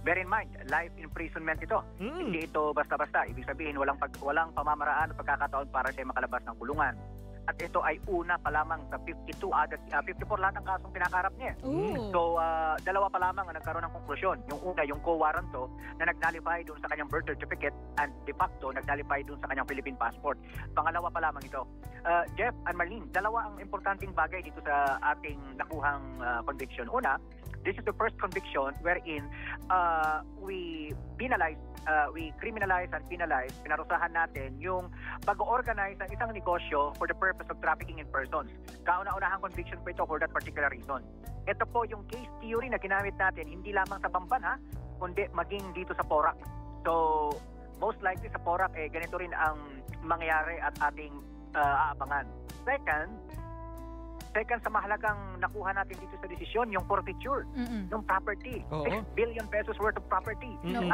Bear in mind, life imprisonment ito. Hindi ito basta-basta. Ibig sabihin, walang pamamaraan o pagkakataon para siya makalabas ng kulungan. At ito ay una pa lamang sa 54 lahat ng kasong pinakarap niya. So, dalawa pa lamang ang nagkaroon ng konklusyon. Yung una, yung co-warranto na nag-nullify doon sa kanyang birth certificate and de facto nag-nullify doon sa kanyang Philippine passport. Pangalawa pa lamang ito. Jeff and Marlene, dalawa ang importanteng bagay dito sa ating nakuhang conviction. Una, this is the first conviction wherein we criminalize and penalize, pinarusahan natin yung pag-organize ng isang negosyo for the purpose of trafficking in persons. Kauna-unahang conviction po ito for that particular reason. Ito po yung case theory na ginamit natin hindi lamang sa Bamban kundi maging dito sa Porac. So, most likely sa Porac, ganito rin ang mangyayari at ating aabangan. Second, sa mahalagang nakuha natin dito sa desisyon, yung forfeiture ng property. 6 billion pesos worth of property. At